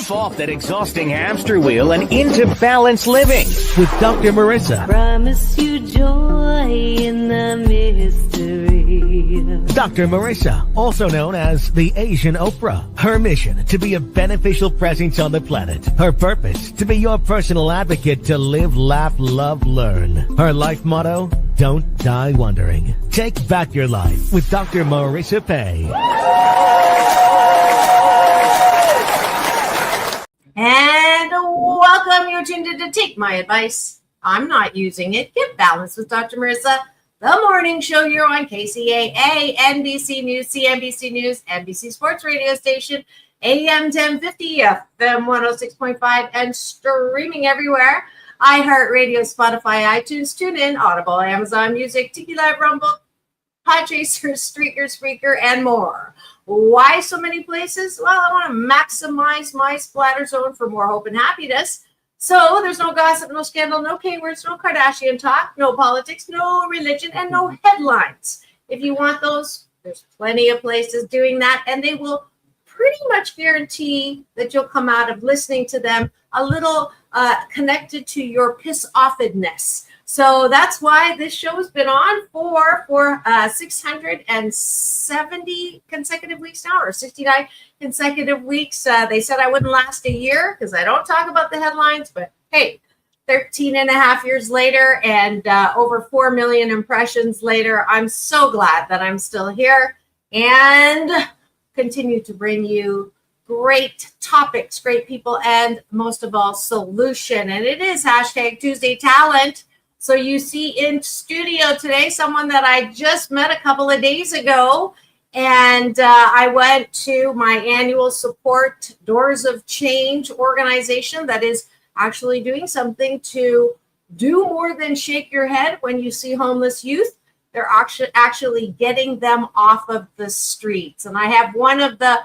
Jump off that exhausting hamster wheel and into balanced living with Dr. Marissa. Promise you joy in the mystery. Dr. Marissa, also known as the Asian Oprah. Her mission, to be a beneficial presence on the planet. Her purpose, to be your personal advocate to live, laugh, love, learn. Her life motto, don't die wondering. Take back your life with Dr. Marissa Pay. And welcome. You're tuned in to Take My Advice. I'm not using it. Get balanced with Dr. Marissa, the morning show here on KCAA, NBC News, CNBC News, NBC Sports Radio Station, AM 1050, FM 106.5, and streaming everywhere. iHeartRadio, Spotify, iTunes, TuneIn, Audible, Amazon Music, Tiki Live, Rumble, Podchaser, Streaker, Spreaker, and more. Why so many places? Well, I want to maximize my splatter zone for more hope and happiness. So there's no gossip, no scandal, no K-words, no Kardashian talk, no politics, no religion, and no headlines. If you want those, there's plenty of places doing that, and they will pretty much guarantee that you'll come out of listening to them a little connected to your piss-offedness. So that's why this show has been on for 670 consecutive weeks now, or 69 consecutive weeks. They said I wouldn't last a year because I don't talk about the headlines, but hey, 13 and a half years later and over 4 million impressions later, I'm so glad that I'm still here and continue to bring you great topics, great people, and most of all, solution. And it is hashtag Tuesday Talent. So you see in studio today someone that I just met a couple of days ago, and I went to my annual support Doors of Change organization that is actually doing something to do more than shake your head when you see homeless youth. They're actually getting them off of the streets. And I have one of the,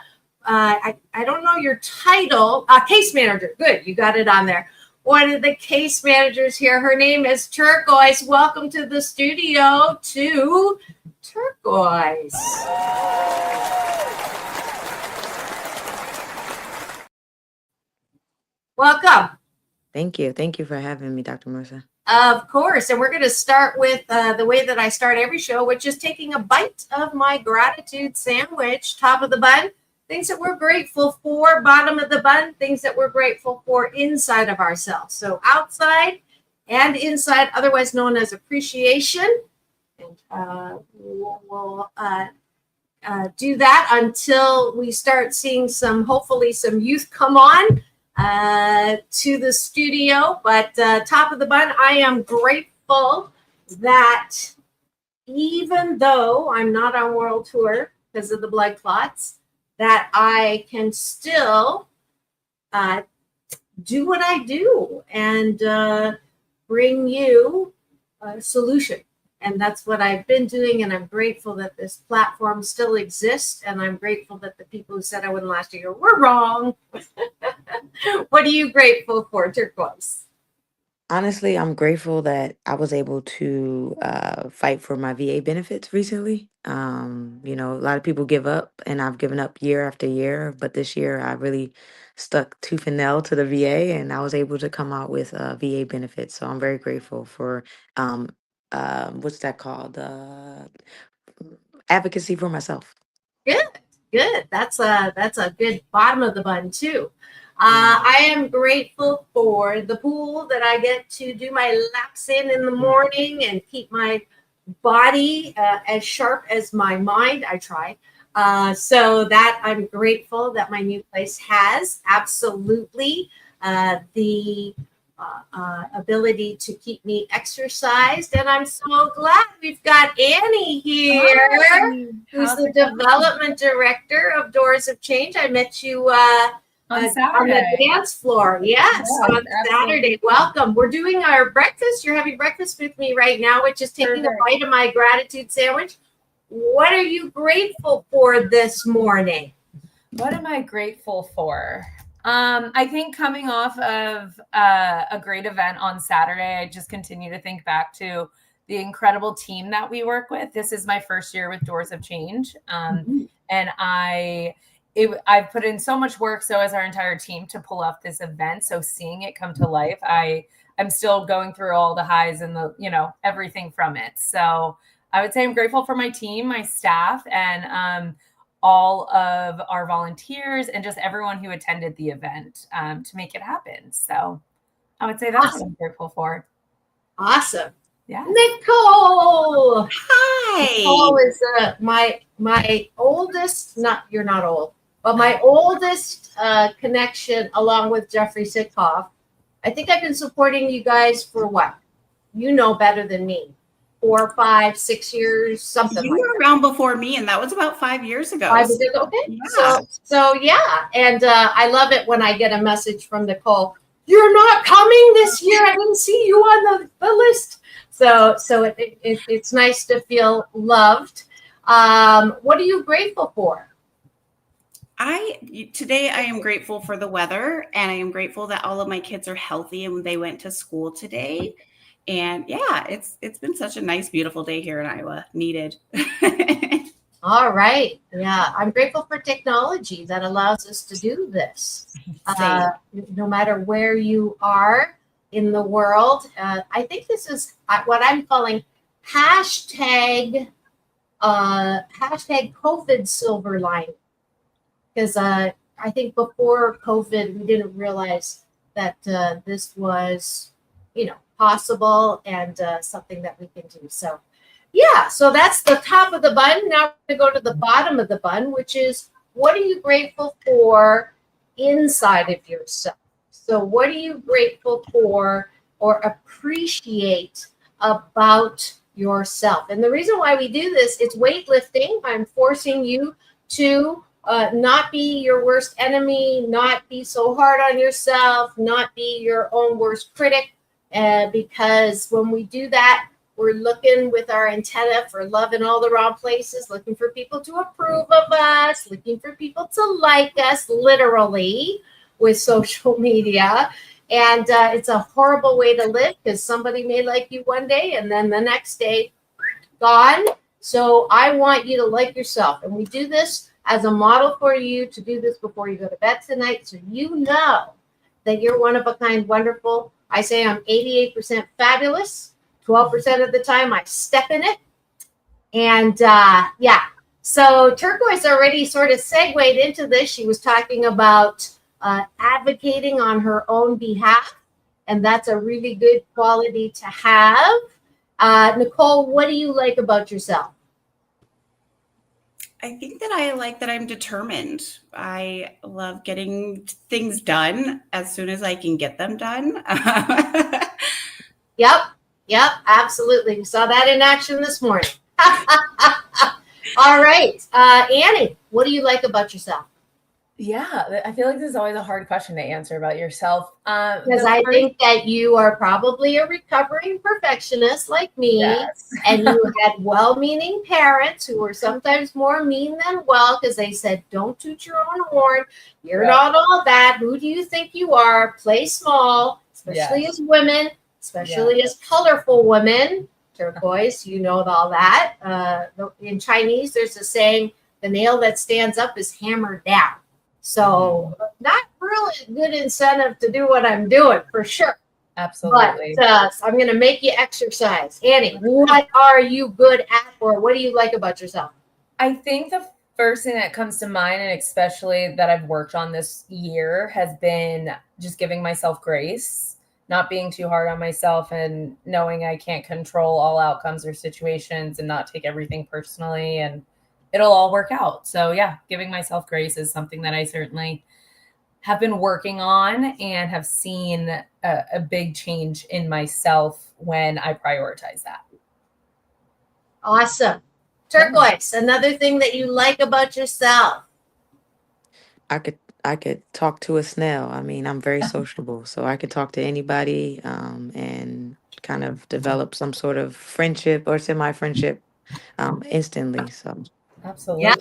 I don't know your title, case manager. Good, you got it on there. One of the case managers here. Her name is Turquoise. Welcome to the studio to Turquoise. Welcome. Thank you. Thank you for having me, Dr. Marissa. Of course. And we're going to start with the way that I start every show, which is taking a bite of my gratitude sandwich. Top of the bun, things that we're grateful for. Bottom of the bun, things that we're grateful for inside of ourselves. So outside and inside, otherwise known as appreciation. And we'll do that until we start seeing hopefully some youth come on to the studio. But top of the bun, I am grateful that even though I'm not on world tour because of the blood clots, that I can still do what I do and bring you a solution. And that's what I've been doing. And I'm grateful that this platform still exists. And I'm grateful that the people who said I wouldn't last a year were wrong. What are you grateful for, Turquoise? Honestly, I'm grateful that I was able to fight for my VA benefits recently. A lot of people give up, and I've given up year after year. But this year, I really stuck tooth and nail to the VA, and I was able to come out with VA benefits. So I'm very grateful for what's that called? Advocacy for myself. Good. That's a good bottom of the bun too. I am grateful for the pool that I get to do my laps in the morning and keep my body as sharp as my mind. I try. So that I'm grateful that my new place has absolutely the ability to keep me exercised. And I'm so glad we've got Annie here, who's the development director of Doors of Change. I met you on the dance floor. Yes, on Saturday. Welcome. We're doing our breakfast. You're having breakfast with me right now, which is taking a bite of my gratitude sandwich. What are you grateful for this morning? What am I grateful for? I think coming off of a great event on Saturday, I just continue to think back to the incredible team that we work with. This is my first year with Doors of Change. And I've put in so much work, so as our entire team, to pull off this event. So seeing it come to life, I'm still going through all the highs and the, everything from it. So I would say I'm grateful for my team, my staff, and all of our volunteers and just everyone who attended the event to make it happen. So I would say that's what I'm grateful for. Awesome. Yeah. Nicole. Hi. Nicole is my oldest, you're not old, but my oldest connection, along with Jeffrey Sitkoff. I think I've been supporting you guys for what? You know better than me. 4, 5, 6 years, something. You were around before me, and that was about 5 years ago. 5 years ago? Okay. Yeah. So yeah. And I love it when I get a message from Nicole. You're not coming this year. I didn't see you on the list. So it's nice to feel loved. What are you grateful for? Today I am grateful for the weather, and I am grateful that all of my kids are healthy and they went to school today. And yeah, it's been such a nice, beautiful day here in Iowa. Needed. All right. Yeah, I'm grateful for technology that allows us to do this. No matter where you are in the world. I think this is what I'm calling hashtag COVID silver lining. Because I think before COVID, we didn't realize that this was, possible and something that we can do. So, yeah, so that's the top of the bun. Now we're going to go to the bottom of the bun, which is, what are you grateful for inside of yourself? So what are you grateful for or appreciate about yourself? And the reason why we do this, it's weightlifting. I'm forcing you to not be your worst enemy, not be so hard on yourself, not be your own worst critic. Because when we do that, we're looking with our antenna for love in all the wrong places, looking for people to approve of us, looking for people to like us, literally, with social media. And it's a horrible way to live, because somebody may like you one day and then the next day, gone. So I want you to like yourself. And we do this as a model for you to do this before you go to bed tonight, so you know that you're one of a kind, wonderful. I say I'm 88% fabulous. 12% of the time I step in it. And yeah, so Turquoise already sort of segued into this. She was talking about advocating on her own behalf. And that's a really good quality to have. Nicole, what do you like about yourself? I think that I like that I'm determined. I love getting things done as soon as I can get them done. Yep, absolutely. We saw that in action this morning. All right. Annie, what do you like about yourself? Yeah, I feel like this is always a hard question to answer about yourself. Because I think that you are probably a recovering perfectionist like me. Yes. And you had well-meaning parents who were sometimes more mean than well, because they said, don't toot your own horn. You're not all that. Who do you think you are? Play small, especially as women, especially as colorful women. Turquoise, you know all that. In Chinese, there's a saying, the nail that stands up is hammered down. So not really good incentive to do what I'm doing, for sure. Absolutely. But I'm going to make you exercise. Annie, what are you good at, or what do you like about yourself? I think the first thing that comes to mind, and especially that I've worked on this year, has been just giving myself grace, not being too hard on myself, and knowing I can't control all outcomes or situations, and not take everything personally, and it'll all work out. So yeah, giving myself grace is something that I certainly have been working on and have seen a big change in myself when I prioritize that. Awesome. Turquoise, another thing that you like about yourself? I could talk to a snail. I mean, I'm very sociable, so I could talk to anybody and kind of develop some sort of friendship or semi-friendship instantly. So. Absolutely. Yeah.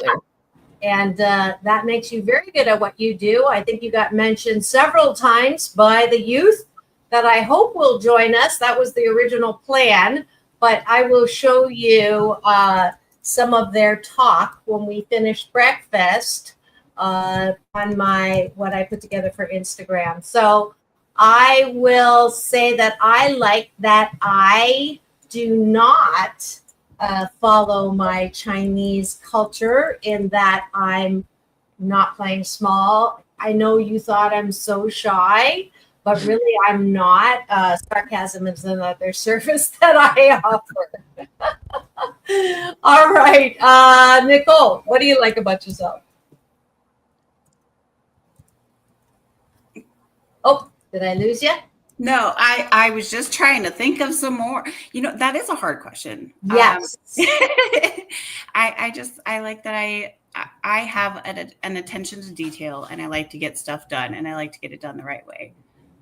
And that makes you very good at what you do. I think you got mentioned several times by the youth that I hope will join us. That was the original plan, but I will show you some of their talk when we finish breakfast. on what I put together for Instagram. So I will say that I like that I do not follow my Chinese culture in that I'm not playing small. I know you thought I'm so shy, but really I'm not. Sarcasm is another service that I offer. All right. Nicole, what do you like about yourself? Oh, did I lose you? No, I was just trying to think of some more. That is a hard question. Yes. I like that I have an attention to detail, and I like to get stuff done, and I like to get it done the right way.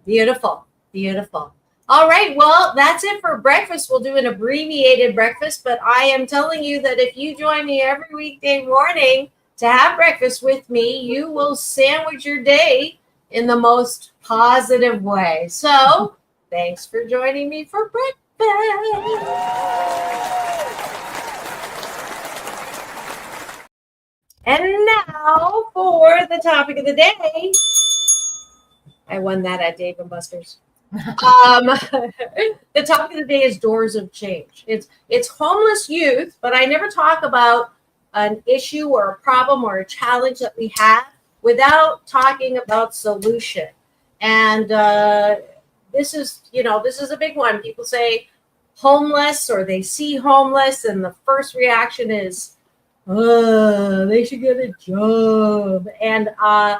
Beautiful. Beautiful. All right. Well, that's it for breakfast. We'll do an abbreviated breakfast, but I am telling you that if you join me every weekday morning to have breakfast with me, you will sandwich your day in the most positive way. So thanks for joining me for breakfast. And now for the topic of the day. I won that at Dave & Buster's. The topic of the day is doors of change. It's homeless youth, but I never talk about an issue or a problem or a challenge that we have without talking about solution. And this is a big one. People say homeless, or they see homeless, and the first reaction is, they should get a job. And I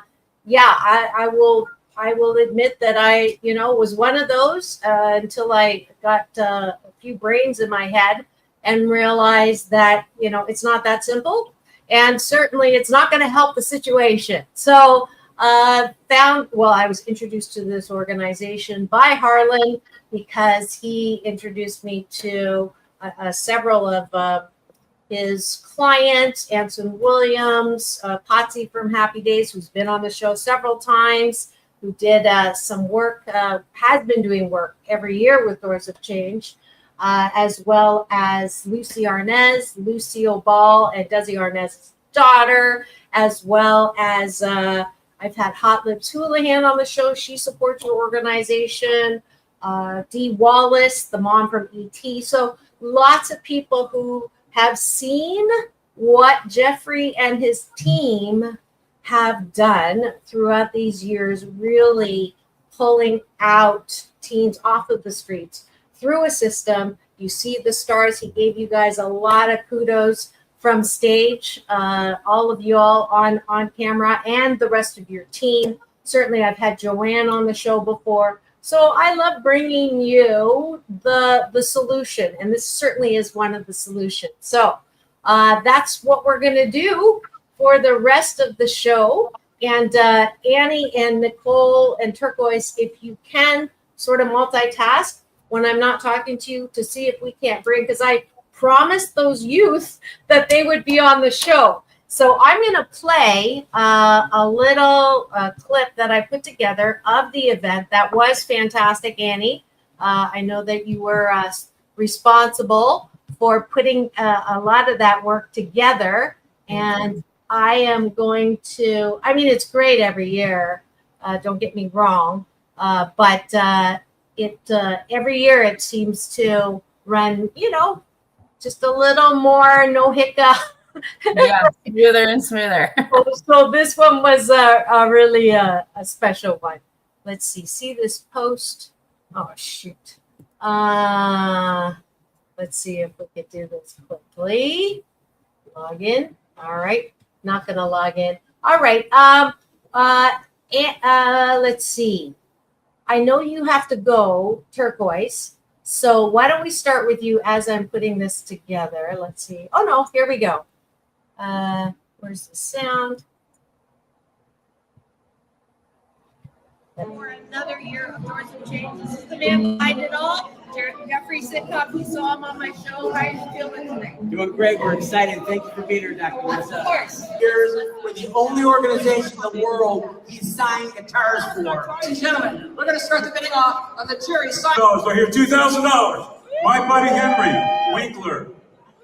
will admit that I was one of those until I got a few brains in my head and realized that it's not that simple, and certainly it's not going to help the situation. So I was introduced to this organization by Harlan because he introduced me to several of his clients, Anson Williams, Potsie from Happy Days, who's been on the show several times, who did some work, has been doing work every year with Doors of Change, as well as Lucy Arnez, Lucille Ball, and Desi Arnez's daughter, as well as I've had Hot Lips Houlihan on the show. She supports your organization. Dee Wallace, the mom from E.T. So lots of people who have seen what Jeffrey and his team have done throughout these years, really pulling out teens off of the streets through a system. You see the stars. He gave you guys a lot of kudos from stage, all of you all on camera, and the rest of your team. Certainly, I've had Joanne on the show before. So I love bringing you the solution, and this certainly is one of the solutions. So that's what we're going to do for the rest of the show. And Annie and Nicole and Turquoise, if you can sort of multitask when I'm not talking to you, to see if we can't bring, because I promised those youth that they would be on the show. So I'm going to play a little clip that I put together of the event that was fantastic, Annie. I know that you were responsible for putting a lot of that work together. And I am going to, it's great every year. Don't get me wrong. But every year it seems to run, just a little more, no hiccup. Yeah, smoother and smoother. So this one was really a special one. Let's see this post. Oh, shoot. Let's see if we could do this quickly. Log in. All right. Not going to log in. All right. Let's see. I know you have to go, Turquoise. So why don't we start with you as I'm putting this together? Let's see. Oh, no. Here we go. Where's the sound? For another year of Doors of Change. This is the man behind it all. Jeffrey Sitcock, you saw him on my show. How are you feeling today? Doing great. We're excited. Thank you for being here, Dr. Marissa. Of course. We're the only organization in the world he's signed guitars for. Ladies and gentlemen, we're going to start the bidding off of the jury sign. So here, $2,000. My buddy Henry Winkler,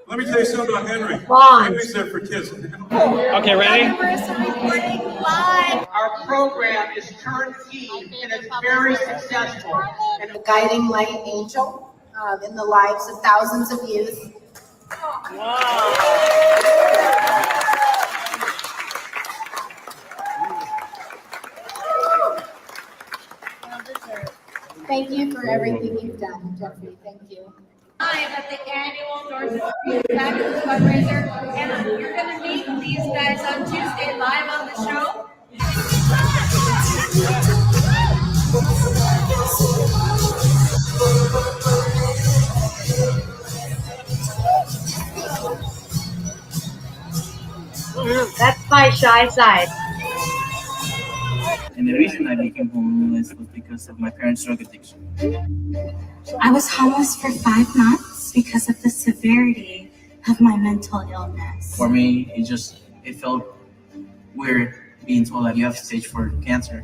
Let me tell you something about Henry. Fonz. Henry's there for kids. Okay, ready? Marissa reporting live. Our program is turnkey and it's very successful. And a guiding light angel in the lives of thousands of youth. Thank you for everything you've done, Jeffrey. Thank you. Live at the annual North Fabulous fundraiser, and you're going to meet these guys on Tuesday live on the show. That's my shy side. And the reason I became homeless was because of my parents' drug addiction. I was homeless for 5 months because of the severity of my mental illness. For me, it felt weird being told that you have stage 4 cancer.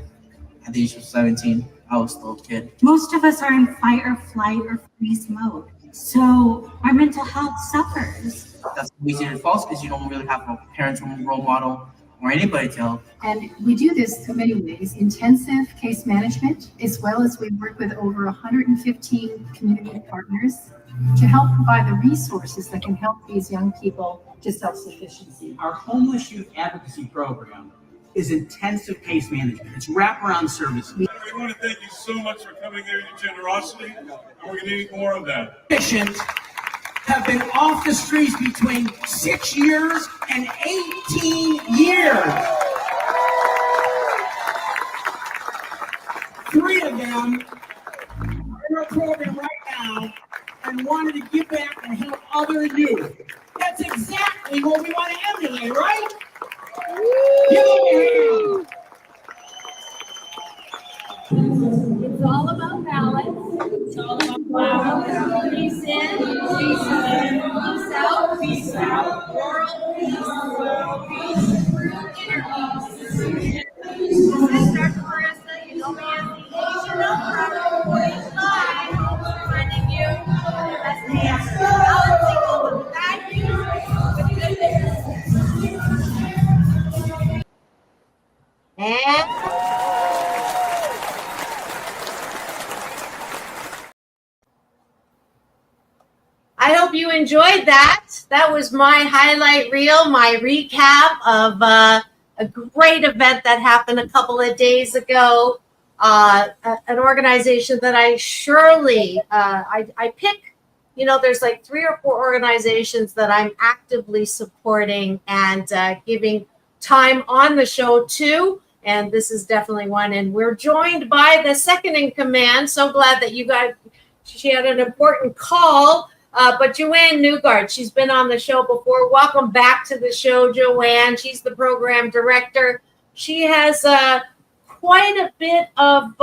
At the age of 17, I was still a kid. Most of us are in fight or flight or freeze mode. So our mental health suffers. That's the reason it falls, because you don't really have a parent role model or anybody to help. And we do this through many ways, intensive case management, as well as we work with over 115 community partners to help provide the resources that can help these young people to self-sufficiency. Our homeless youth advocacy program is intensive case management. It's wraparound services. We want to thank you so much for coming here and your generosity, and we're going to need more of that. Patients have been off the streets between 6 years and 18 years. 3 of them are in our program right now and wanted to give back and help other youth. That's exactly what we want to emulate, right? Give them a hand. It's all about balance. It's all about balance. Peace in, peace out, peace out, world peace, through inner peace. This is Dr. Marissa. You know me as the Asian Oprah, reporting live, reminding you the best day after balancing all the bad news with good news. And I hope you enjoyed that. That was my highlight reel, my recap of a great event that happened a couple of days ago. An organization that I surely, I pick, there's like 3 or 4 organizations that I'm actively supporting and giving time on the show to. And this is definitely one. And we're joined by the second in command. So glad that she had an important call. But Joanne Newgard, she's been on the show before. Welcome back to the show, Joanne. She's the program director. She has quite a bit of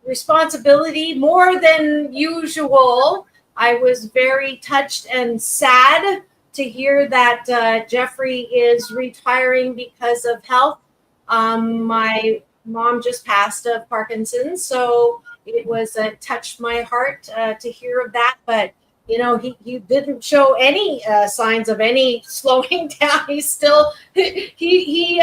responsibility, more than usual. I was very touched and sad to hear that Jeffrey is retiring because of health. My mom just passed of Parkinson's, so it was touched my heart to hear of that. But he didn't show any signs of any slowing down. He's still he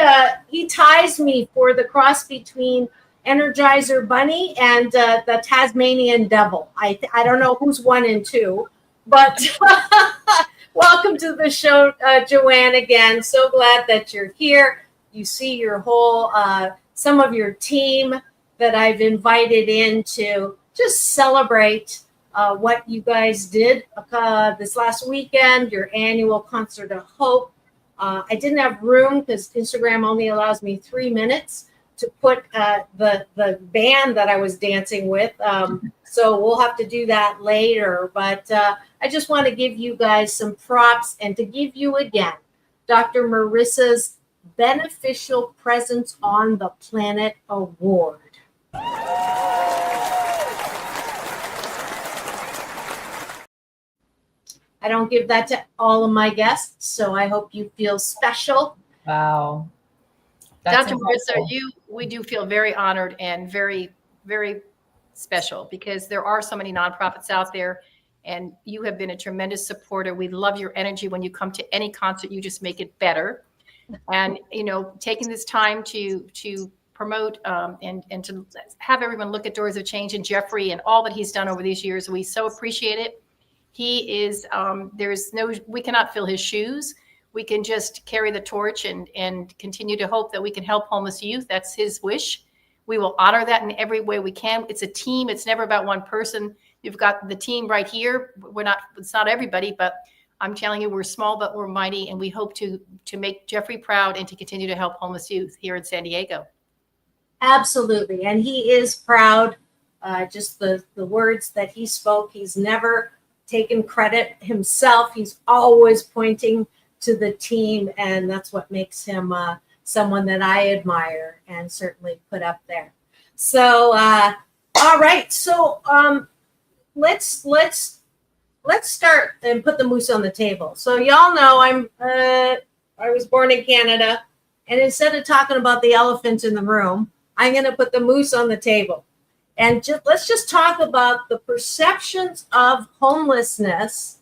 ties me for the cross between Energizer Bunny and the Tasmanian Devil. I don't know who's 1 and 2, but welcome to the show, Joanne. Again, so glad that you're here. You see your whole some of your team that I've invited in to just celebrate what you guys did this last weekend, your annual Concert of Hope. I didn't have room because Instagram only allows me 3 minutes to put the band that I was dancing with. So we'll have to do that later. But I just want to give you guys some props and to give you again Dr. Marissa's Beneficial Presence on the Planet Award. I don't give that to all of my guests, so I hope you feel special. Wow. Dr. Marissa, we do feel very honored and very, very special because there are so many nonprofits out there. And you have been a tremendous supporter. We love your energy. When you come to any concert, you just make it better. And, taking this time to promote and to have everyone look at Doors of Change and Jeffrey and all that he's done over these years. We so appreciate it. He is, we cannot fill his shoes. We can just carry the torch and continue to hope that we can help homeless youth. That's his wish. We will honor that in every way we can. It's a team. It's never about one person. You've got the team right here. It's not everybody, but I'm telling you, we're small, but we're mighty. And we hope to make Jeffrey proud and to continue to help homeless youth here in San Diego. Absolutely. And he is proud. Just the words that he spoke, he's never taken credit himself. He's always pointing to the team. And that's what makes him someone that I admire and certainly put up there. So, all right. So let's start and put the moose on the table. So y'all know I was born in Canada, and instead of talking about the elephant in the room, I'm going to put the moose on the table. And let's just talk about the perceptions of homelessness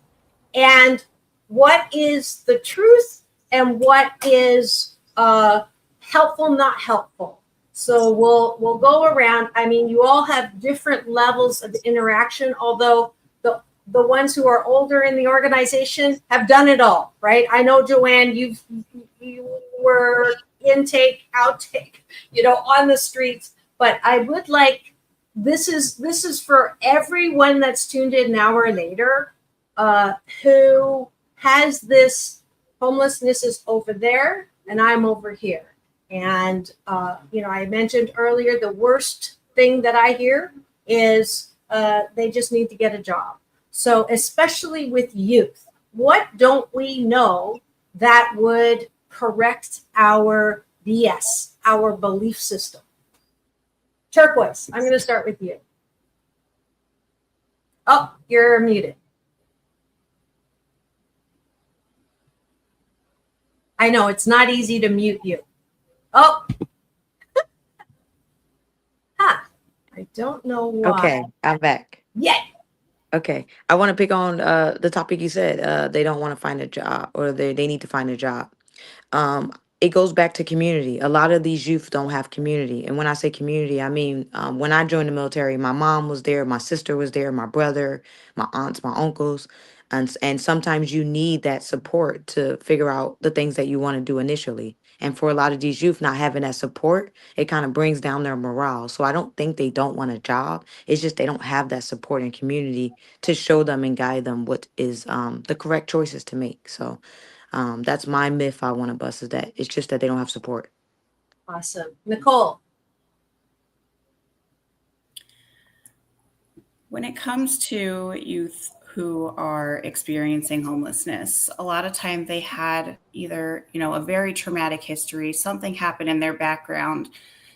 and what is the truth and what is helpful, not helpful. So we'll go around. I mean, you all have different levels of interaction, although the ones who are older in the organization have done it all, right? I know, Joanne, you were intake, outtake, on the streets. But I would like, this is for everyone that's tuned in an hour later, who has this homelessness is over there and I'm over here. And, I mentioned earlier, the worst thing that I hear is they just need to get a job. So especially with youth, what don't we know that would correct our BS, our belief system? Turquoise, I'm going to start with you. Oh, you're muted. I know it's not easy to mute you. Oh. I don't know why. Okay, I'm back. Yeah. Okay, I want to pick on the topic you said. They don't want to find a job, or they need to find a job. It goes back to community. A lot of these youth don't have community. And when I say community, I mean, when I joined the military, my mom was there, my sister was there, my brother, my aunts, my uncles. And sometimes you need that support to figure out the things that you want to do initially. And for a lot of these youth not having that support, it kind of brings down their morale. So I don't think they don't want a job. It's just they don't have that support and community to show them and guide them what is the correct choices to make. So that's my myth I want to bust, is that it's just that they don't have support. Awesome. Nicole. When it comes to youth who are experiencing homelessness, a lot of time they had either, a very traumatic history, something happened in their background.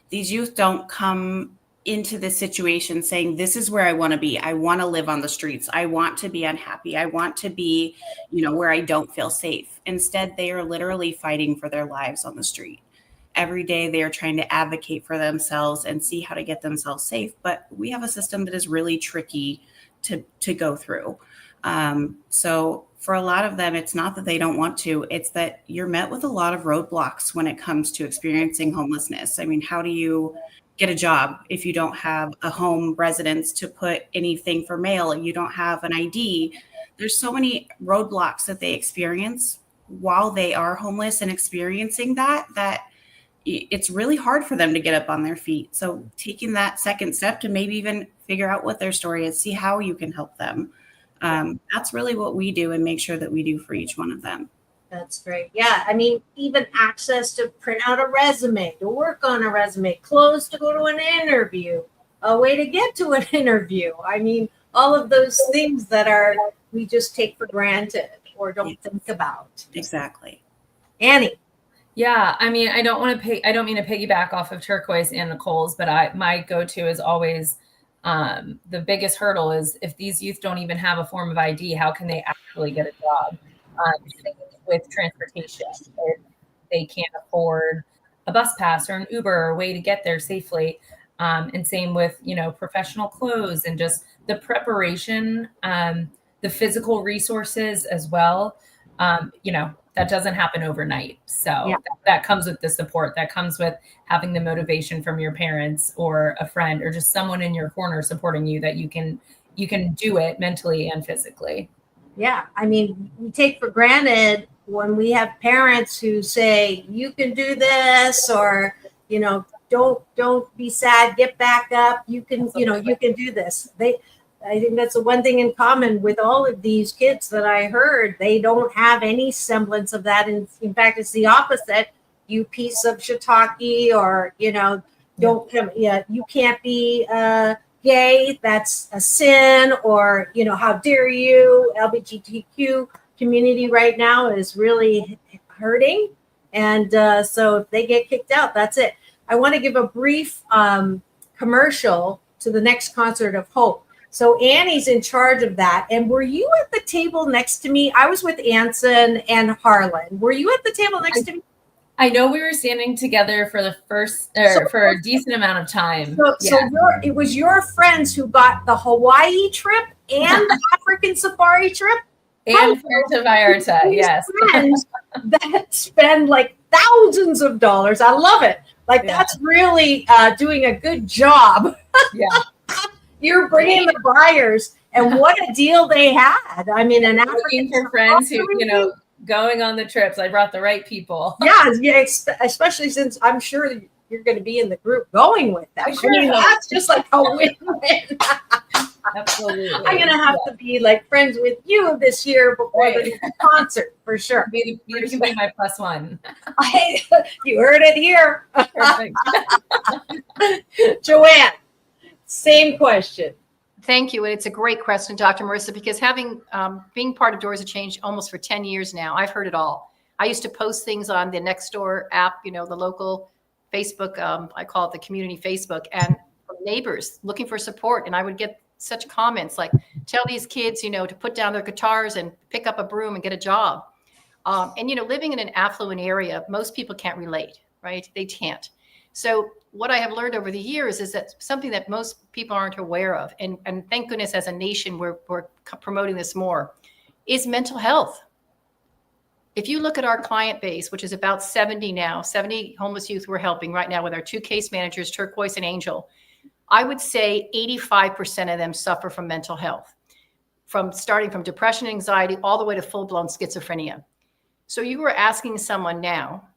These youth don't come into this situation saying, this is where I want to be. I want to live on the streets. I want to be unhappy. I want to be, where I don't feel safe. Instead, they are literally fighting for their lives on the street. Every day they are trying to advocate for themselves and see how to get themselves safe. But we have a system that is really tricky to go through. So for a lot of them, it's not that they don't want to, it's that you're met with a lot of roadblocks when it comes to experiencing homelessness. I mean, how do you get a job if you don't have a home residence to put anything for mail? You don't have an ID. There's so many roadblocks that they experience while they are homeless and experiencing that it's really hard for them to get up on their feet. So taking that second step to maybe even figure out what their story is, see how you can help them. That's really what we do and make sure that we do for each one of them. That's great. Yeah. I mean, even access to print out a resume, to work on a resume, clothes to go to an interview, a way to get to an interview. I mean, all of those things that we just take for granted or don't think about. Exactly. Annie. Yeah, I mean, I don't mean to piggyback off of Turquoise and Nicole's, but my go-to is always the biggest hurdle is if these youth don't even have a form of ID, how can they actually get a job? With transportation, if they can't afford a bus pass or an Uber or a way to get there safely. And same with, professional clothes and just the preparation, the the physical resources as well. That doesn't happen overnight. So that comes with the support, that comes with having the motivation from your parents or a friend or just someone in your corner supporting you, that you can do it mentally and physically. Yeah. I mean, we take for granted when we have parents who say, you can do this, or, don't be sad, get back up. You can, you can do this. I think that's the one thing in common with all of these kids that I heard. They don't have any semblance of that. And in fact, it's the opposite. You piece of shiitake, or, don't come, you can't be gay. That's a sin, or, how dare you? LGBTQ community right now is really hurting. And so if they get kicked out, that's it. I want to give a brief commercial to the next Concert of Hope. So Annie's in charge of that. And were you at the table next to me? I was with Anson and Harlan. Were you at the table next to me? I know we were standing together for for a decent amount of time. So it was your friends who got the Hawaii trip and the African safari trip? And Puerto Vallarta, yes. Friends that spend like thousands of dollars. I love it. That's really doing a good job. Yeah. You're bringing the buyers, and what a deal they had. I mean, an African for friends who, going on the trips. I brought the right people. Yeah, especially since I'm sure you're going to be in the group going with them. That's just like a win-win. Absolutely. I'm going to have to be like friends with you this year before the concert, for sure. You can be my +1. You heard it here. Perfect. Joanne, same question. Thank you. And it's a great question, Dr. Marissa, because being part of Doors of Change almost for 10 years now, I've heard it all. I used to post things on the Nextdoor app, the local Facebook, I call it the community Facebook, and from neighbors looking for support. And I would get such comments like, tell these kids, to put down their guitars and pick up a broom and get a job. And living in an affluent area, most people can't relate, right? They can't. So what I have learned over the years is that something that most people aren't aware of, and thank goodness as a nation we're promoting this more, is mental health. If you look at our client base, which is about 70 homeless youth we're helping right now with our 2 case managers, Turquoise and Angel, I would say 85% of them suffer from mental health, starting from depression, anxiety, all the way to full-blown schizophrenia. So you are asking someone now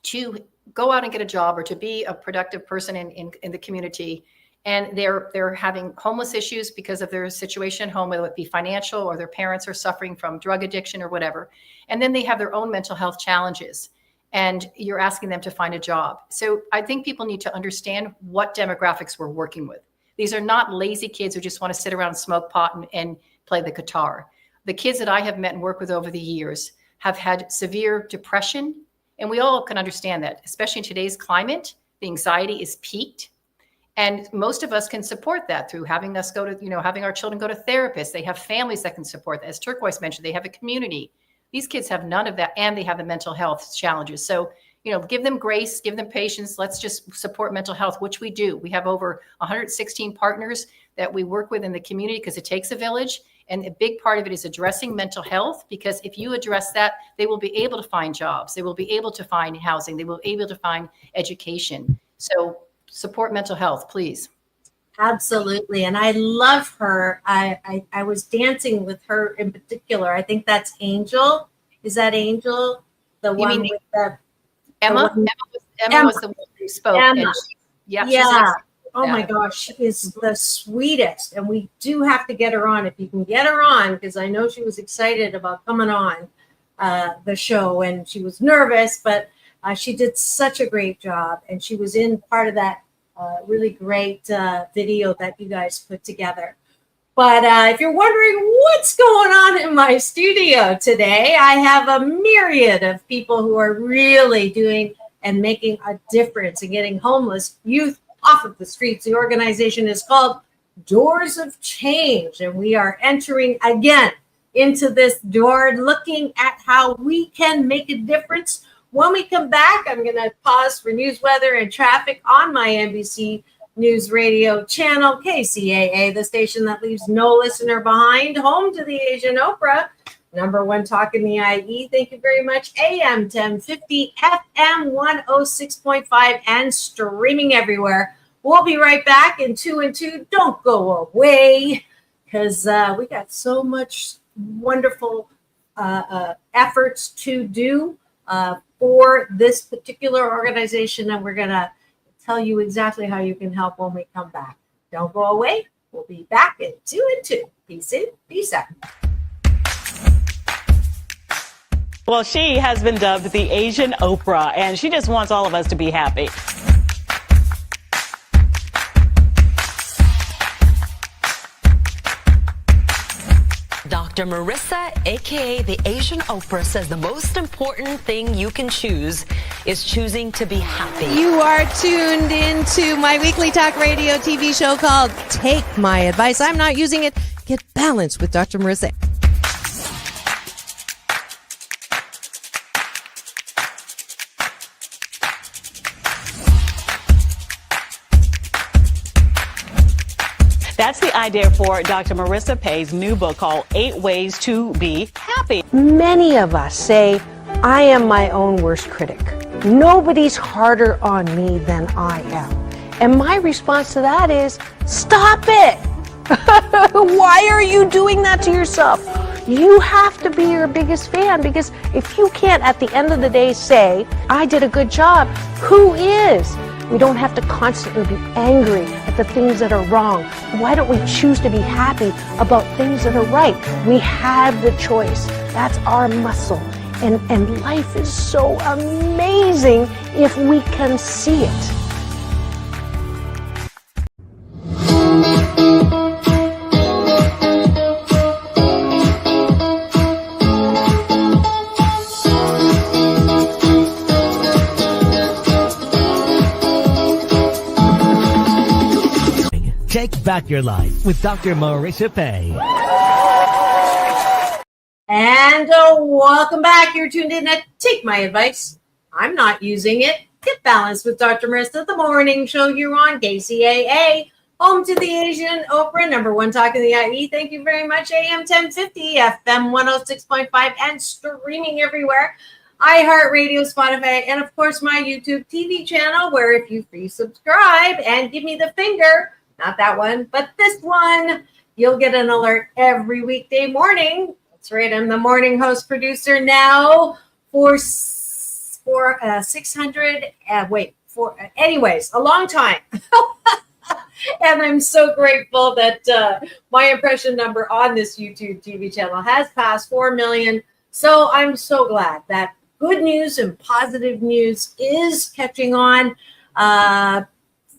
to go out and get a job or to be a productive person in the community, and they're having homeless issues because of their situation at home, whether it be financial or their parents are suffering from drug addiction or whatever. And then they have their own mental health challenges, and you're asking them to find a job. So I think people need to understand what demographics we're working with. These are not lazy kids who just want to sit around and smoke pot and play the guitar. The kids that I have met and worked with over the years have had severe depression. And we all can understand that, especially in today's climate, the anxiety is peaked. And most of us can support that through having us go to, having our children go to therapists. They have families that can support that. As Turquoise mentioned, they have a community. These kids have none of that, and they have the mental health challenges. So, give them grace, give them patience. Let's just support mental health, which we do. We have over 116 partners that we work with in the community because it takes a village. And a big part of it is addressing mental health, because if you address that, they will be able to find jobs. They will be able to find housing. They will be able to find education. So support mental health, please. Absolutely. And I love her. I was dancing with her in particular. I think that's Angel. Is that Angel? The one with the Emma? Emma was the one who spoke. Emma. Yeah. Oh my gosh, she is the sweetest. And we do have to get her on if you can get her on, because I know she was excited about coming on the show, and she was nervous, but she did such a great job. And she was in part of that really great video that you guys put together. But if you're wondering what's going on in my studio today, I have a myriad of people who are really doing and making a difference in getting homeless youth off of the streets. The organization is called Doors of Change, and we are entering again into this door, looking at how we can make a difference. When we come back, I'm going to pause for news, weather, and traffic on my NBC News Radio channel, KCAA, the station that leaves no listener behind, home to the Asian Oprah, number one talk in the IE. Thank you very much. AM 1050, FM 106.5, and streaming everywhere. We'll be right back in 2 and 2. Don't go away, because we got so much wonderful efforts to do for this particular organization, and we're going to tell you exactly how you can help when we come back. Don't go away. We'll be back in 2 and 2. Peace in, peace out. Well, she has been dubbed the Asian Oprah, and she just wants all of us to be happy. Dr. Marissa, aka the Asian Oprah, says the most important thing you can choose is choosing to be happy. You are tuned into my weekly talk radio TV show called Take My Advice. I'm not using it. Get balanced with Dr. Marissa. That's the idea for Dr. Marissa Pay's new book called 8 Ways to Be Happy. Many of us say, I am my own worst critic. Nobody's harder on me than I am. And my response to that is, stop it! Why are you doing that to yourself? You have to be your biggest fan, because if you can't at the end of the day say, I did a good job, who is? We don't have to constantly be angry at the things that are wrong. Why don't we choose to be happy about things that are right? We have the choice. That's our muscle. And life is so amazing if we can see it. Take back your life with Dr. Marissa Pay. And welcome back. You're tuned in to Take My Advice. I'm not using it. Get balanced with Dr. Marissa, the morning show here on KCAA, home to the Asian Oprah, number one talk in the IE. Thank you very much. AM 1050, FM 106.5, and streaming everywhere. iHeartRadio, Spotify, and of course my YouTube TV channel, where if you free subscribe and give me the finger, not that one, but this one, you'll get an alert every weekday morning. That's right. I'm the morning host producer now for 600. Anyways, a long time. And I'm so grateful that my impression number on this YouTube TV channel has passed 4 million. So I'm so glad that good news and positive news is catching on.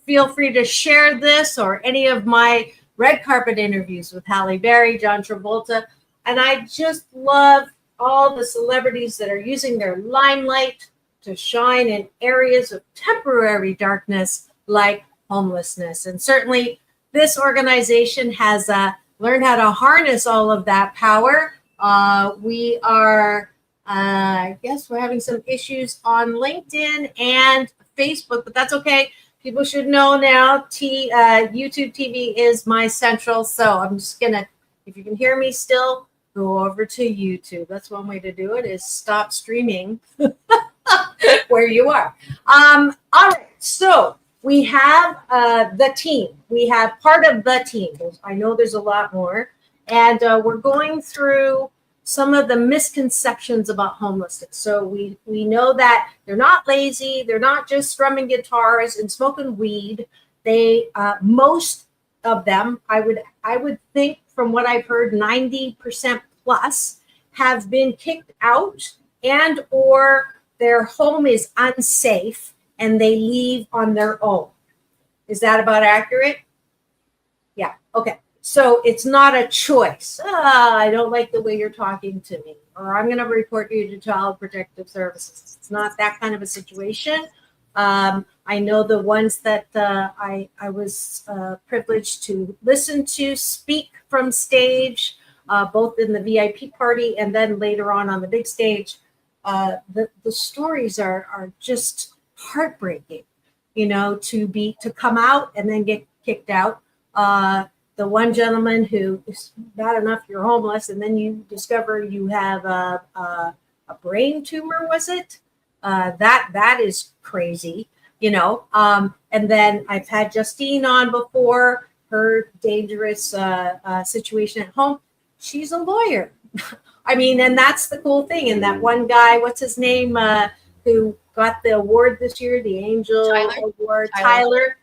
Feel free to share this or any of my red carpet interviews with Halle Berry, John Travolta. And I just love all the celebrities that are using their limelight to shine in areas of temporary darkness like homelessness. And certainly this organization has learned how to harness all of that power. We are, I guess we're having some issues on LinkedIn and Facebook, but that's okay. People should know now, YouTube TV is my central. So I'm just going to, if you can hear me still, go over to YouTube. That's one way to do it, is stop streaming where you are. All right. So we have the team. We have part of the team. I know there's a lot more. And we're going through some of the misconceptions about homelessness. So we know that they're not lazy. They're not just strumming guitars and smoking weed. They most of them, I would think, from what I've heard, 90% plus have been kicked out, and or their home is unsafe and they leave on their own. Is that about accurate? Yeah. Okay. So it's not a choice. I don't like the way you're talking to me, or I'm going to report you to Child Protective Services. It's not that kind of a situation. I know the ones that I was privileged to listen to speak from stage, both in the VIP party and then later on the big stage. The stories are just heartbreaking. to come out and then get kicked out. The one gentleman who is bad enough you're homeless, and then you discover you have a brain tumor, was it? That is crazy, and then I've had Justine on before, her dangerous situation at home. She's a lawyer. I mean, and that's the cool thing. And that one guy, what's his name, who got the award this year, the Angel Award, Tyler,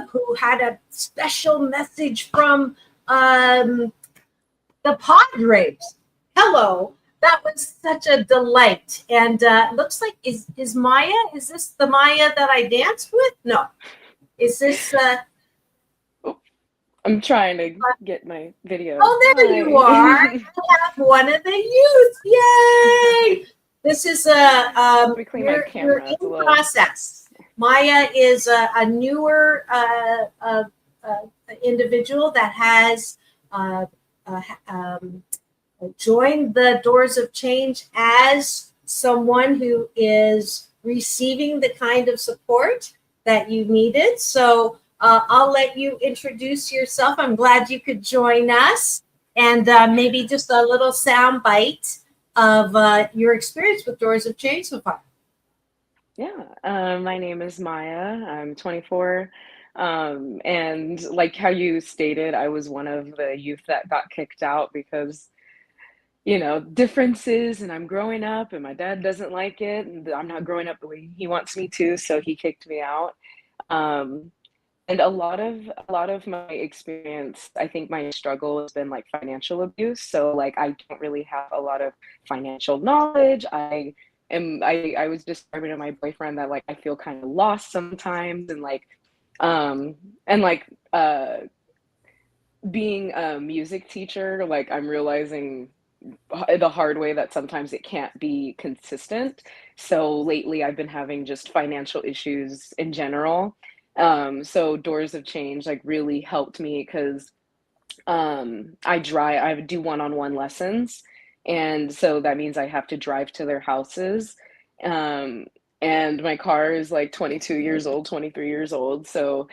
who had a special message from the Padres. Hello. That was such a delight. And looks like, is Maya, is this the Maya that I danced with? No. Is this... I'm trying to get my video. Oh, there you are. You have one of the youth. Yay! This is you're in process. Maya is a newer individual that has joined the Doors of Change as someone who is receiving the kind of support that you needed. So I'll let you introduce yourself. I'm glad you could join us, and maybe just a little sound bite of your experience with Doors of Change so far. Yeah, my name is Maya. I'm 24. And like how you stated, I was one of the youth that got kicked out because, differences, and I'm growing up and my dad doesn't like it, and I'm not growing up the way he wants me to, so he kicked me out. And a lot of my experience, I think my struggle has been like financial abuse. So like I don't really have a lot of financial knowledge. I was describing to my boyfriend that like I feel kind of lost sometimes, and being a music teacher, like I'm realizing the hard way that sometimes it can't be consistent. So lately I've been having just financial issues in general. So Doors of Change like really helped me because I do one-on-one lessons, and so that means I have to drive to their houses. And my car is like 22 years old, 23 years old, so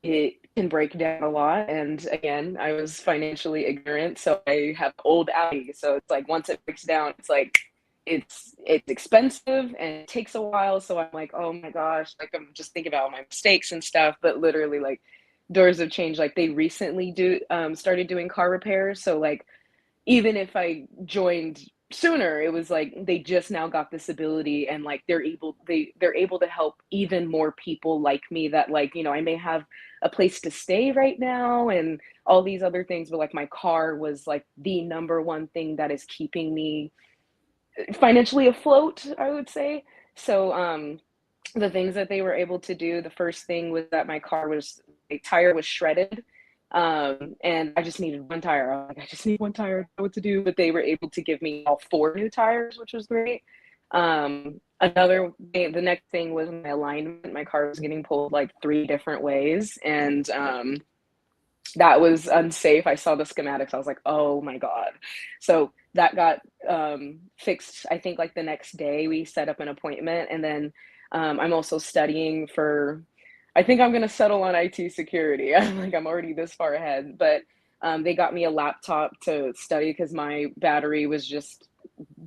it can break down a lot. And again, I was financially ignorant, so I have old Audi, so it's like once it breaks down, it's like it's expensive and it takes a while. So I'm like, oh my gosh, like I'm just thinking about all my mistakes and stuff. But literally, like Doors of Change, like they recently started doing car repairs. So like even if I joined sooner, it was like they just now got this ability, and like they're able to help even more people like me that like, I may have a place to stay right now and all these other things, but like my car was like the number one thing that is keeping me financially afloat, I would say. So the things that they were able to do, the first thing was that my tire was shredded, and I just needed one tire. I was like, I just need one tire, I don't know what to do. But they were able to give me all 4 new tires, which was great. The next thing was my alignment. My car was getting pulled like 3 different ways, and that was unsafe. I saw the schematics. I was like, oh my God. So that got fixed. I think like the next day we set up an appointment, and then I'm also studying for, I think I'm going to settle on IT security. I'm already this far ahead, but they got me a laptop to study because my battery was just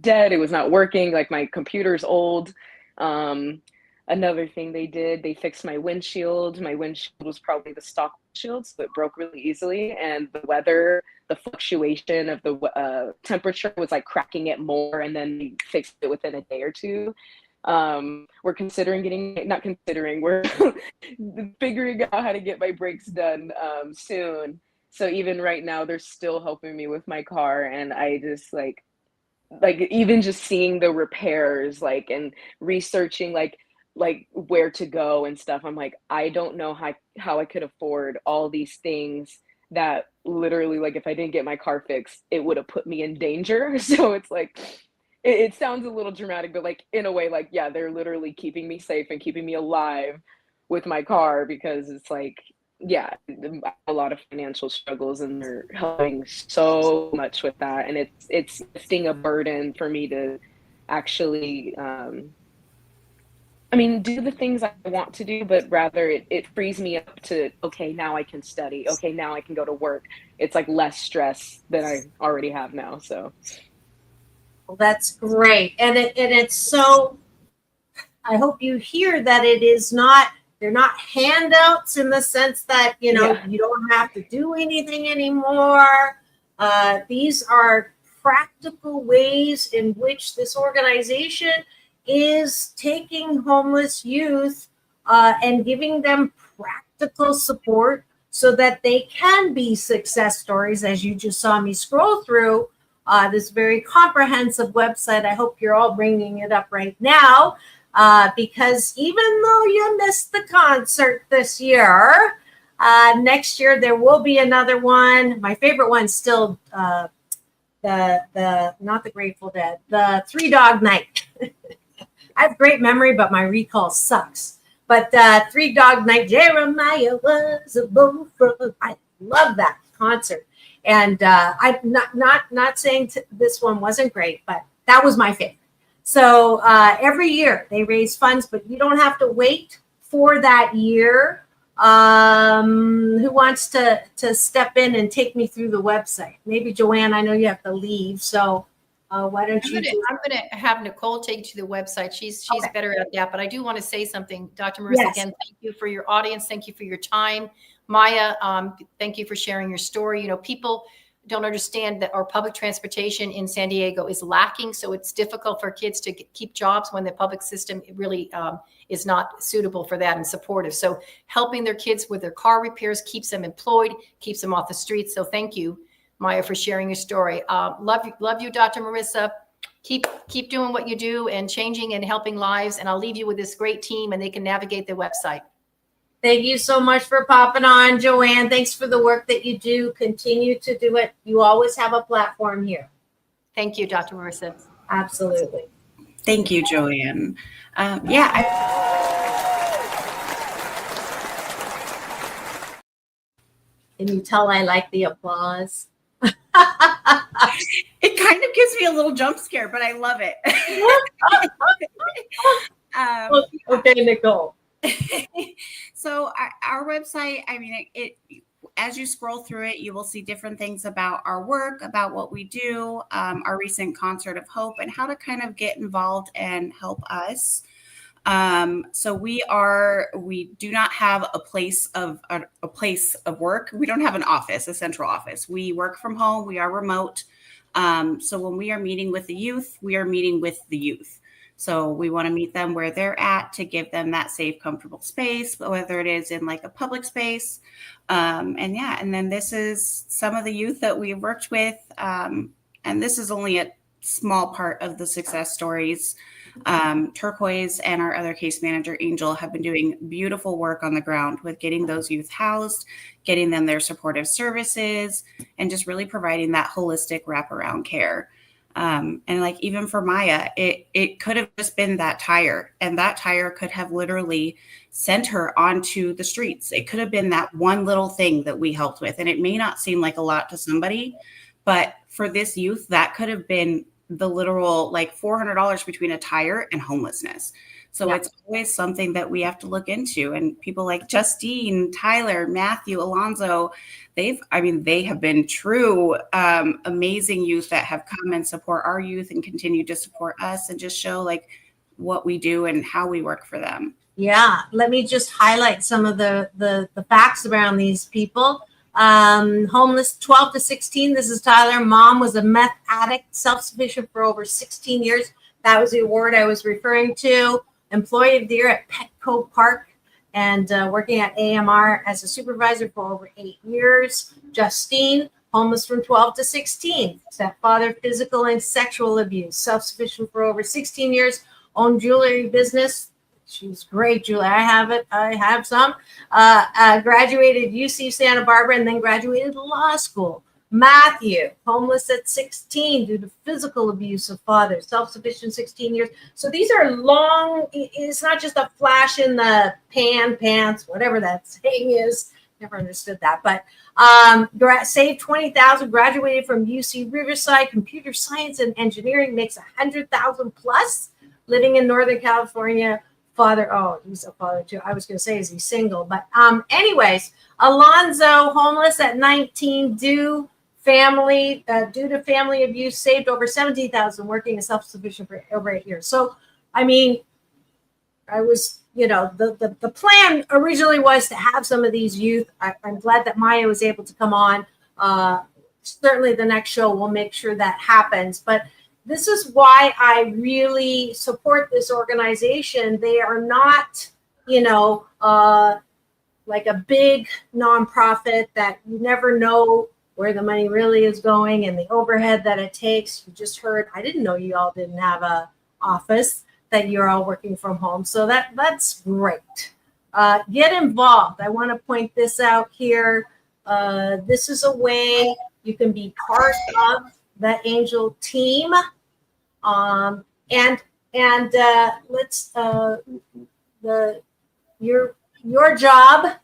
dead. It was not working. Like my computer's old. Another thing they did, they fixed my windshield. My windshield was probably the stock windshield, so it broke really easily. And the weather, the fluctuation of the temperature was like cracking it more, and then they fixed it within a day or two. We're figuring out how to get my brakes done soon. So even right now, they're still helping me with my car, and I just like even just seeing the repairs, like, and researching like where to go and stuff. I'm like, I don't know how I could afford all these things that literally, like, if I didn't get my car fixed, it would have put me in danger. So it's like, it sounds a little dramatic, but like in a way, like, yeah, they're literally keeping me safe and keeping me alive with my car, because it's like, yeah, a lot of financial struggles, and they're helping so much with that. And it's lifting a burden for me to actually I mean, do the things I want to do, but rather it frees me up to, okay, now I can study. Okay, now I can go to work. It's like less stress than I already have now. So Well, that's great. And it's so, I hope you hear that it is not, they're not handouts in the sense that, you know, Yeah. you don't have to do anything anymore. These are practical ways in which this organization is taking homeless youth and giving them practical support so that they can be success stories, as you just saw me scroll through this very comprehensive website. I hope you're all bringing it up right now because even though you missed the concert this year, next year there will be another one. My favorite one's still the not the Grateful Dead, the Three Dog Night. I have great memory, but my recall sucks. But Three Dog Night, Jeremiah was a bullfrog. I love that concert. And I'm not saying this one wasn't great, but that was my favorite. So every year they raise funds, but you don't have to wait for that year. Who wants to step in and take me through the website? Maybe Joanne, I know you have to leave, so why don't you? I'm gonna have Nicole take you to the website. She's Okay. better at that. But I do want to say something, Dr. Marissa. Yes. Again, thank you for your audience. Thank you for your time, Maya. Thank you for sharing your story. You know, people don't understand that our public transportation in San Diego is lacking, so it's difficult for kids to keep jobs when the public system really is not suitable for that and supportive. So helping their kids with their car repairs keeps them employed, keeps them off the streets. So thank you, Maya, for sharing your story. Love you, Dr. Marissa. Keep doing what you do and changing and helping lives. And I'll leave you with this great team, and they can navigate the website. Thank you so much for popping on, Joanne. Thanks for the work that you do. Continue to do it. You always have a platform here. Thank you, Dr. Marissa. Absolutely. Thank you, Joanne. Can you tell I like the applause? It kind of gives me a little jump scare, but I love it. Okay, Nicole. So our website, I mean, it as you scroll through it, you will see different things about our work, about what we do, our recent concert of hope, and how to kind of get involved and help us. So we do not have a place of work. We don't have an office, a central office. We work from home. We are remote. So when we are meeting with the youth, we are meeting with the youth. So we want to meet them where they're at to give them that safe, comfortable space, whether it is in like a public space. And then this is some of the youth that we've worked with. And this is only a small part of the success stories. Turquoise and our other case manager, Angel, have been doing beautiful work on the ground with getting those youth housed, getting them their supportive services, and just really providing that holistic wraparound care. And like even for Maya, it could have just been that tire, and that tire could have literally sent her onto the streets. It could have been that one little thing that we helped with. And it may not seem like a lot to somebody, but for this youth, that could have been the literal like $400 between a tire and homelessness. So it's always something that we have to look into. And people like Justine, Tyler, Matthew, Alonzo, they have been true amazing youth that have come and support our youth and continue to support us and just show like what we do and how we work for them. Yeah, let me just highlight some of the facts around these people. Homeless 12 to 16. This is Tyler. Mom was a meth addict, self-sufficient for over 16 years. That was the award I was referring to. Employee of the Year at Petco Park and working at AMR as a supervisor for over 8 years. Justine, homeless from 12 to 16. Stepfather, physical and sexual abuse. Self-sufficient for over 16 years. Owned jewelry business. She's great, Julie. I have it. I have some. Graduated UC Santa Barbara and then graduated law school. Matthew, homeless at 16 due to physical abuse of father. Self-sufficient 16 years. So these are long. It's not just a flash in the pan pants, whatever that saying is. Never understood that. But saved $20,000. Graduated from UC Riverside. Computer science and engineering makes $100,000 plus. Living in Northern California father. Oh, he's a father too. I was going to say, is he single? But anyways, Alonzo, homeless at 19, due to family abuse, saved over $17,000, working as self-sufficient for over 8 years. So, I mean, I was, the plan originally was to have some of these youth. I'm glad that Maya was able to come on. Certainly the next show will make sure that happens. But this is why I really support this organization. They are not, like a big nonprofit that you never know where the money really is going and the overhead that it takes. You just heard, I didn't know you all didn't have a office, that you're all working from home. So that's great. Get involved. I want to point this out here. This is a way you can be part of the Angel team. Let's your job,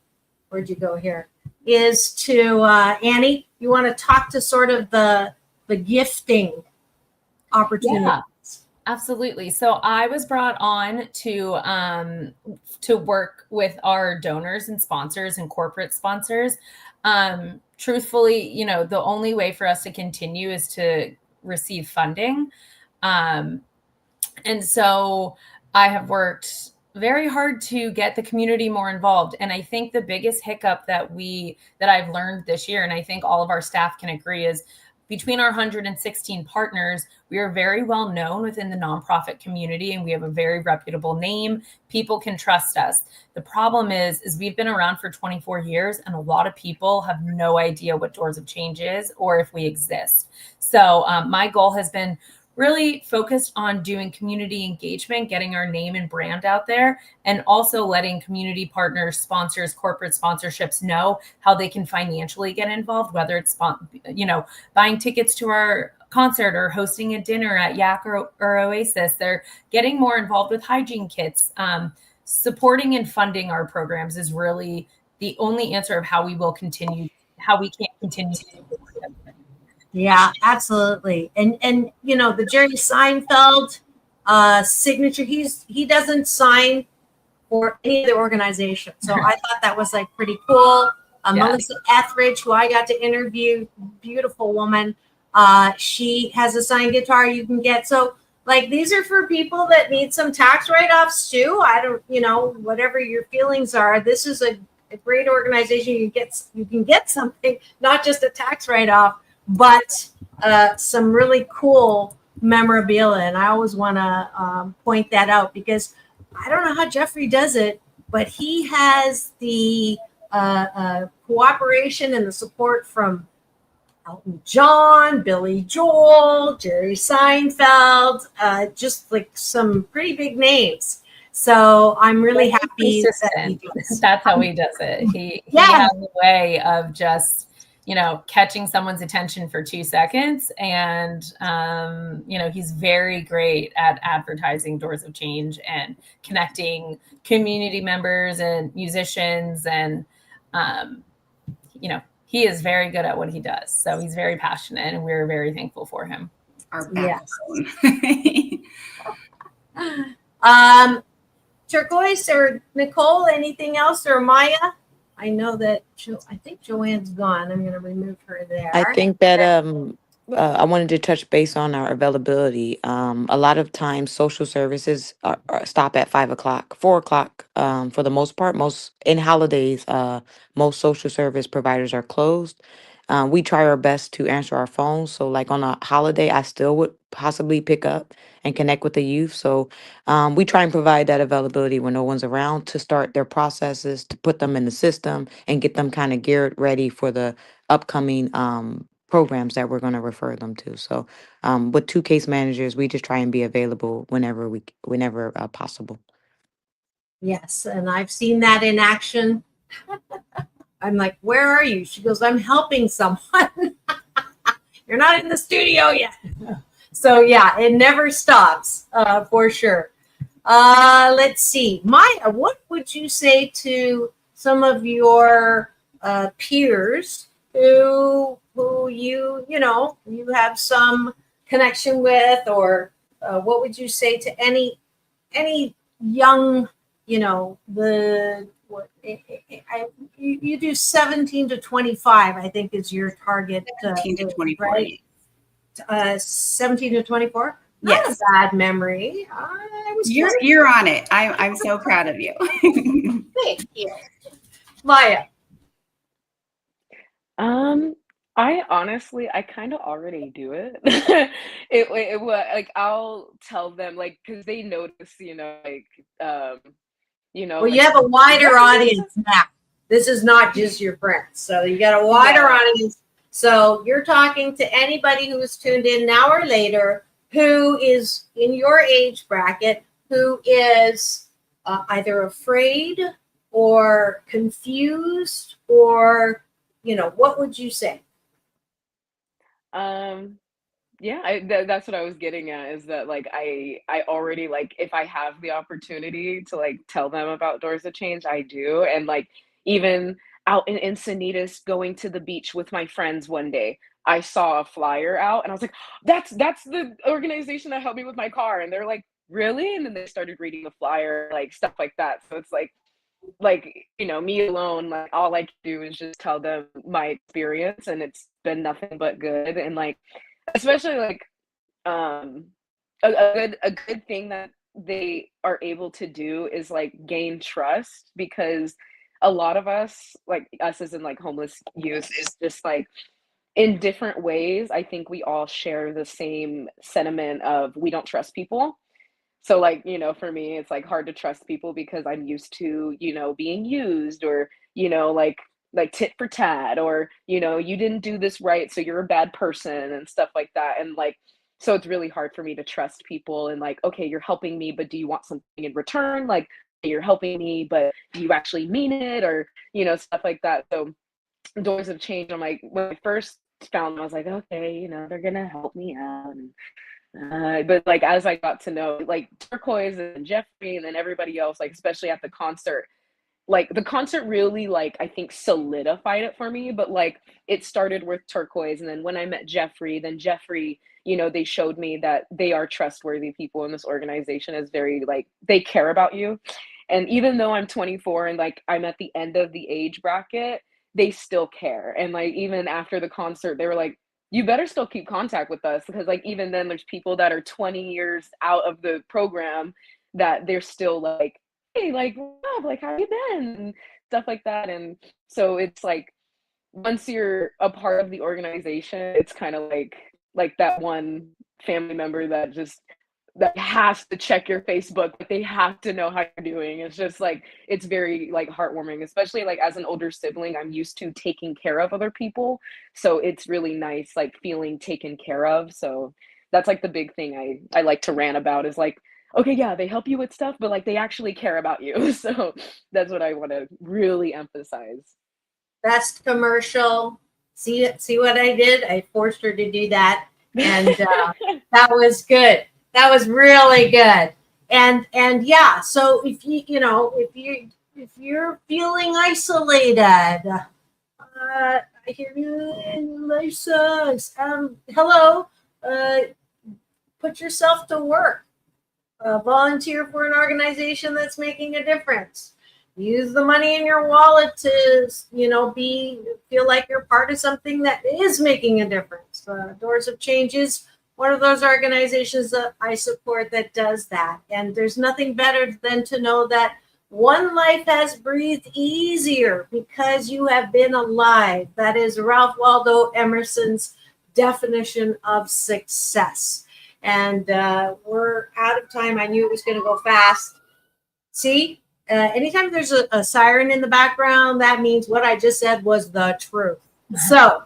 where'd you go here, is to Annie, you want to talk to sort of the gifting opportunity. Yeah, absolutely. So I was brought on to work with our donors and sponsors and corporate sponsors. Truthfully, the only way for us to continue is to receive funding. And so I have worked very hard to get the community more involved. And I think the biggest hiccup that I've learned this year, and I think all of our staff can agree, is between our 116 partners, we are very well known within the nonprofit community, and we have a very reputable name. People can trust us. The problem is we've been around for 24 years, and a lot of people have no idea what Doors of Change is or if we exist. So my goal has been really focused on doing community engagement, getting our name and brand out there, and also letting community partners, sponsors, corporate sponsorships know how they can financially get involved, whether it's, buying tickets to our concert or hosting a dinner at Yak or Oasis. They're getting more involved with hygiene kits. Supporting and funding our programs is really the only answer of how we can continue. Yeah, absolutely. And the Jerry Seinfeld signature, he doesn't sign for any of the organization. So I thought that was like pretty cool. Melissa Etheridge, who I got to interview, beautiful woman. She has a signed guitar you can get. So like, these are for people that need some tax write-offs too. I don't, whatever your feelings are, this is a great organization. You can get something, not just a tax write-off, but some really cool memorabilia. And I always want to point that out, because I don't know how Jeffrey does it, but he has the cooperation and the support from Elton John, Billy Joel, Jerry Seinfeld, just like some pretty big names. So I'm really happy that he does. That's how he does it. He has a way of just catching someone's attention for 2 seconds. And, he's very great at advertising Doors of Change and connecting community members and musicians. And, he is very good at what he does. So he's very passionate, and we're very thankful for him. Our backbone. Turquoise or Nicole, anything else, or Maya? I know that I think Joanne's gone. I'm going to remove her there. I think that I wanted to touch base on our availability. A lot of times social services stop at 5 o'clock, 4 o'clock for the most part. In holidays, most social service providers are closed. We try our best to answer our phones. So like on a holiday, I still would possibly pick up and connect with the youth. So we try and provide that availability when no one's around to start their processes, to put them in the system and get them kind of geared ready for the upcoming programs that we're going to refer them to. So with 2 case managers, we just try and be available whenever possible. Yes, and I've seen that in action. I'm like, where are you? She goes, I'm helping someone. You're not in the studio yet. So yeah, it never stops, for sure. Let's see. Maya, what would you say to some of your peers who you have some connection with, or what would you say to any young you know, you do 17 to 25, I think is your target. 17 to 24, right? 17 to 24? Not Yes. a bad memory. You're on it. I'm so proud of you. Thank you. Maya. I honestly, I kind of already do it. It like I'll tell them like because they notice, Well, you like have a wider audience now. This is not just your friends. So you got a wider audience. So you're talking to anybody who is tuned in now or later who is in your age bracket, who is either afraid or confused or, what would you say? Yeah, that's what I was getting at is that like I already like if I have the opportunity to like tell them about Doors of Change, I do. And like even out in Encinitas going to the beach with my friends one day, I saw a flyer out and I was like, that's the organization that helped me with my car. And they're like, really? And then they started reading the flyer, like stuff like that. So it's like me alone, like all I can do is just tell them my experience and it's been nothing but good. And like especially like a good thing that they are able to do is like gain trust because a lot of us, like us as in like homeless youth, is just like in different ways. I think we all share the same sentiment of we don't trust people. So like, for me, it's like hard to trust people because I'm used to, being used or, like tit for tat or, you didn't do this right. So you're a bad person and stuff like that. And like, so it's really hard for me to trust people and like, okay, you're helping me, but do you want something in return? Like you're helping me, but do you actually mean it? Or, stuff like that. So Doors of Change, I'm like, when I first found them, I was like, okay, they're going to help me out. But like as I got to know like Turquoise and Jeffrey and then everybody else, like especially at the concert, like the concert really like I think solidified it for me. But like it started with Turquoise, and then when I met Jeffrey, they showed me that they are trustworthy people, and this organization is very like they care about you. And even though I'm 24 and like I'm at the end of the age bracket, they still care. And like even after the concert, they were like, you better still keep contact with us because like even then there's people that are 20 years out of the program that they're still like, hey, like Rob, like how you been and stuff like that. And so it's like once you're a part of the organization, it's kind of like that one family member that has to check your Facebook, like they have to know how you're doing. It's just like it's very like heartwarming, especially like as an older sibling, I'm used to taking care of other people. So it's really nice like feeling taken care of. So that's like the big thing I like to rant about is like, okay, yeah, they help you with stuff, but like they actually care about you. So that's what I want to really emphasize. Best commercial. See what I did? I forced her to do that. And that was good. That was really good. And yeah, so if you're feeling isolated, I hear you, Marissa. Hello. Put yourself to work. Volunteer for an organization that's making a difference. Use the money in your wallet to, feel like you're part of something that is making a difference. Doors of Change is one of those organizations that I support that does that. And there's nothing better than to know that one life has breathed easier because you have been alive. That is Ralph Waldo Emerson's definition of success. And we're out of time. I knew it was going to go fast. See, anytime there's a siren in the background, that means what I just said was the truth. So,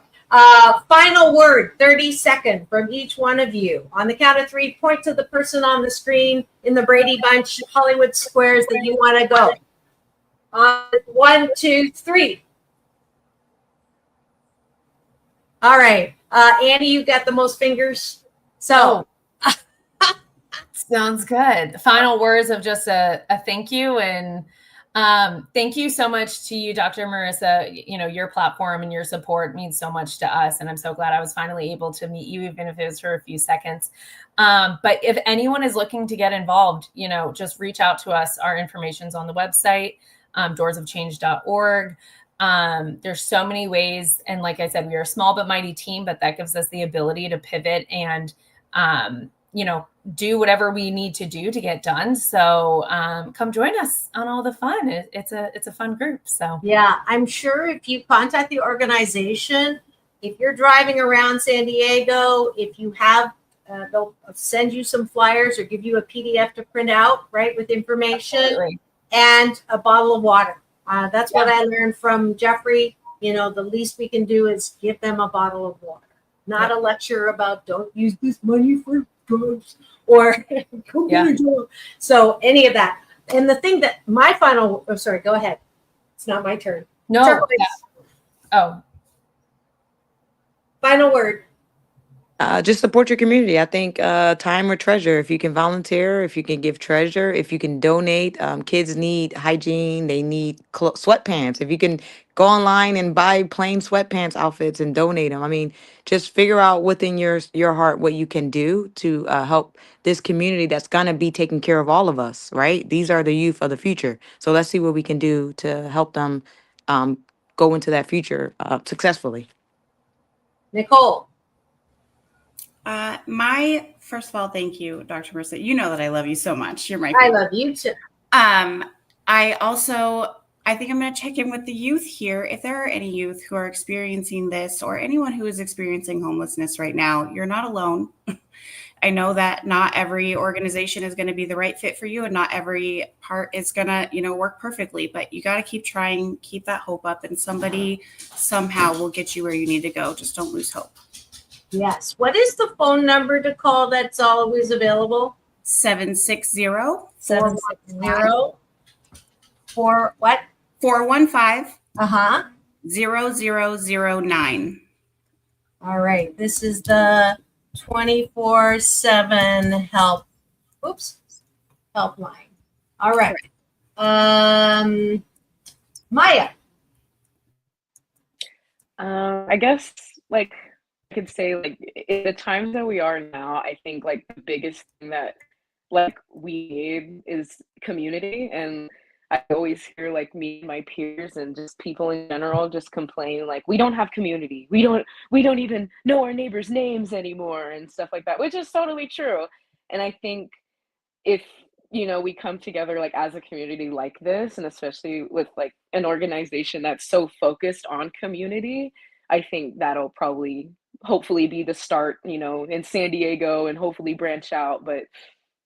final word, 30-second from each one of you. On the count of 3, point to the person on the screen in the Brady Bunch Hollywood squares that you want to go. 1, 2, 3. All right. Annie, you've got the most fingers. So. Sounds good. Final words of just a thank you. And thank you so much to you, Dr. Marissa. Your platform and your support means so much to us. And I'm so glad I was finally able to meet you, even if it was for a few seconds. But if anyone is looking to get involved, just reach out to us. Our information's on the website, doorsofchange.org. There's so many ways. And like I said, we are a small but mighty team, but that gives us the ability to pivot and, do whatever we need to do to get done. So come join us on all the fun. It's a fun group. So yeah, I'm sure if you contact the organization, if you're driving around San Diego, if you have, they'll send you some flyers or give you a PDF to print out, right, with information. Absolutely. And a bottle of water. That's what I learned from Jeffrey. The least we can do is give them a bottle of water, not a lecture about don't use this money for drugs or go get a job. So any of that. And the thing that my final, sorry, go ahead. It's not my turn. No. Oh. Final word. Just support your community. I think time or treasure. If you can volunteer, if you can give treasure, if you can donate. Kids need hygiene. They need sweatpants. If you can go online and buy plain sweatpants outfits and donate them. I mean, just figure out within your heart what you can do to help this community that's going to be taking care of all of us, right? These are the youth of the future. So let's see what we can do to help them go into that future successfully. Nicole. First of all, thank you, Dr. Marissa. You know that I love you so much. You're my favorite. I love you too. I think I'm going to check in with the youth here. If there are any youth who are experiencing this or anyone who is experiencing homelessness right now, you're not alone. I know that not every organization is going to be the right fit for you and not every part is going to, work perfectly, but you got to keep trying, keep that hope up, and somebody somehow will get you where you need to go. Just don't lose hope. Yes. What is the phone number to call that's always available? 760 for what? 415 0009. 0009. All right. This is the 24/7 helpline. All right. Maya. I guess I could say in the times that we are now, I think the biggest thing that we need is community. And I always hear me and my peers and just people in general just complain we don't have community. We don't even know our neighbors' names anymore and stuff like that, which is totally true. And I think if we come together as a community like this, and especially with an organization that's so focused on community, I think that'll hopefully be the start, in San Diego, and hopefully branch out. But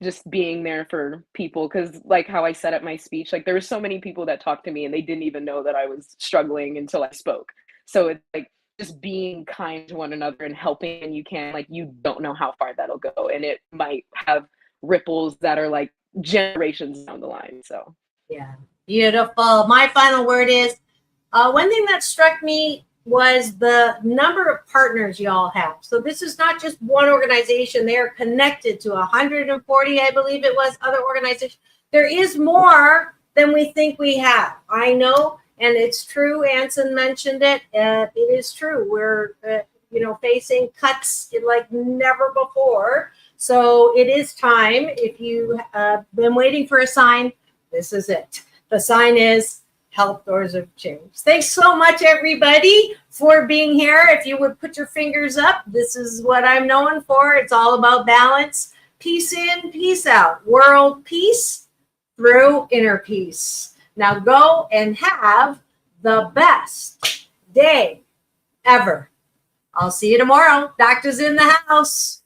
just being there for people, because how I said at my speech, there were so many people that talked to me and they didn't even know that I was struggling until I spoke. So it's just being kind to one another and helping when you can. You don't know how far that'll go, and it might have ripples that are generations down the line. So yeah, beautiful. My final word is one thing that struck me was the number of partners y'all have. So this is not just one organization. They're connected to 140, I believe it was, other organizations. There is more than we think we have. I know, and it's true. Anson mentioned it. It is true. We're, facing cuts like never before. So it is time. If you have been waiting for a sign, this is it. The sign is Help Doors of Change. Thanks so much, everybody, for being here. If you would put your fingers up, this is what I'm known for. It's all about balance. Peace in, peace out. World peace through inner peace. Now go and have the best day ever. I'll see you tomorrow. Doctor's in the house.